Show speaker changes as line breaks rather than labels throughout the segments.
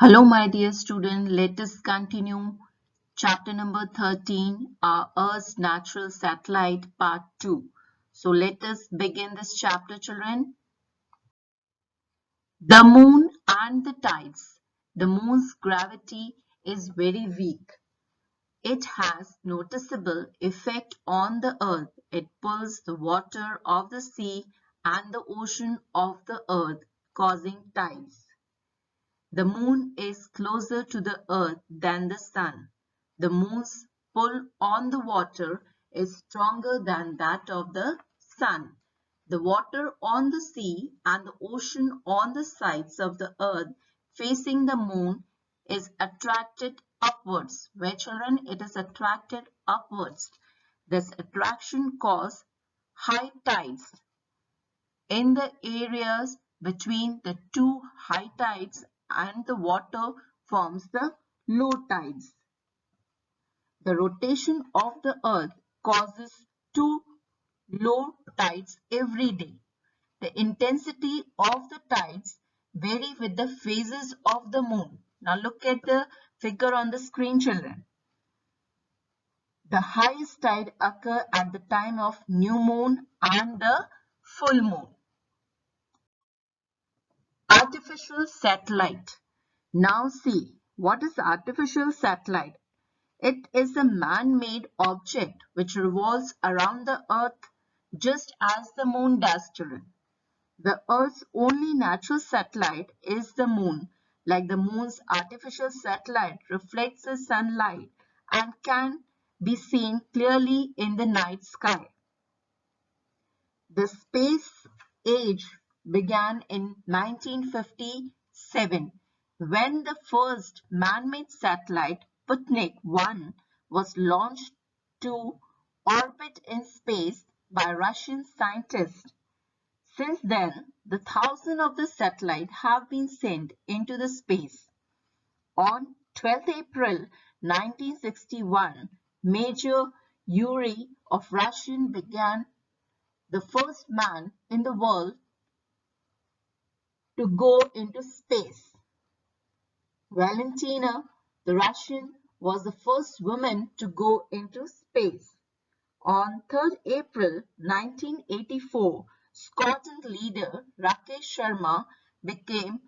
Hello, my dear student. Let us continue chapter number 13, our Earth's Natural Satellite, Part 2. So let us begin this chapter, children. The moon and the tides. The moon's gravity is very weak. It has noticeable effect on the earth. It pulls the water of the sea and the ocean of the earth, causing tides. The moon is closer to the earth than the sun. The moon's pull on the water is stronger than that of the sun. The water on the sea and the ocean on the sides of the earth facing the moon is attracted upwards. Where, children? It is attracted upwards. This attraction causes high tides in the areas between the two high tides, and the water forms the low tides. The rotation of the earth causes two low tides every day. The intensity of the tides vary with the phases of the moon. Now look at the figure on the screen, children. The highest tide occur at the time of new moon and the full moon. Artificial satellite. Now see, what is artificial satellite? It is a man-made object which revolves around the earth just as the moon does, children. The earth's only natural satellite is the moon. Like the moon's artificial satellite reflects the sunlight and can be seen clearly in the night sky. The space age began in 1957 when the first man-made satellite, Sputnik 1, was launched to orbit in space by Russian scientists. Since then, the thousands of the satellites have been sent into the space. On 12th April 1961, Major Yuri of Russia began the first man in the world to go into space. Valentina, the Russian, was the first woman to go into space. On 3rd April 1984, Scotland leader Rakesh Sharma became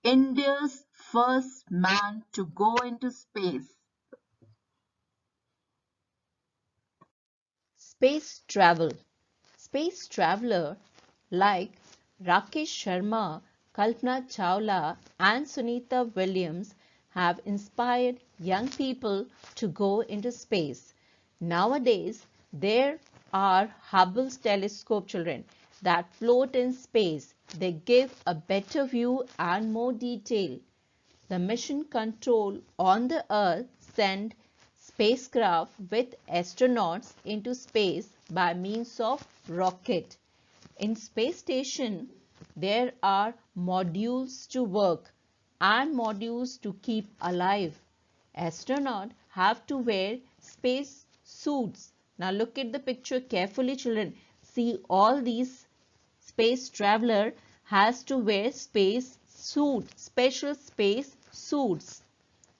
India's first man to go into space.
Space travel. Space traveler like Rakesh Sharma, Kalpana Chawla and Sunita Williams have inspired young people to go into space. Nowadays, there are Hubble's telescope, children, that float in space. They give a better view and more detail. The mission control on the Earth send spacecraft with astronauts into space by means of rocket. In space station, there are modules to work and modules to keep alive. Astronauts have to wear space suits. Now look at the picture carefully, children. See, all these space traveler has to wear space suit, special space suits.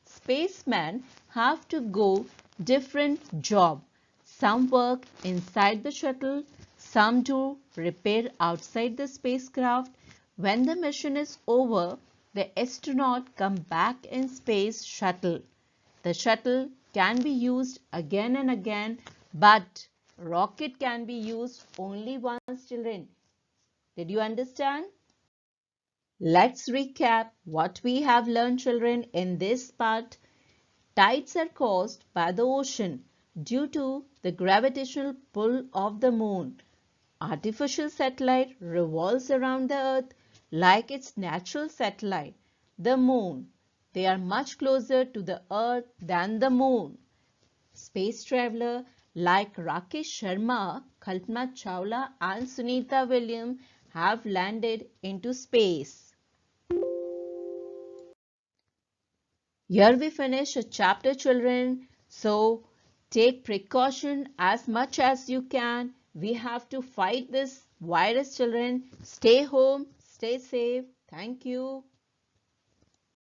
Spacemen have to go different job. Some work inside the shuttle, some do repair outside the spacecraft. When the mission is over, the astronaut come back in space shuttle. The shuttle can be used again and again, but rocket can be used only once, children. Did you understand? Let's recap what we have learned, children, in this part. Tides are caused by the ocean due to the gravitational pull of the moon. Artificial satellite revolves around the earth like its natural satellite, the moon. They are much closer to the earth than the moon. Space traveler like Rakesh Sharma, Kalpana Chawla and Sunita Williams have landed into space. Here we finish a chapter, children. So take precaution as much as you can. We have to fight this virus, children. Stay home, stay safe. Thank you.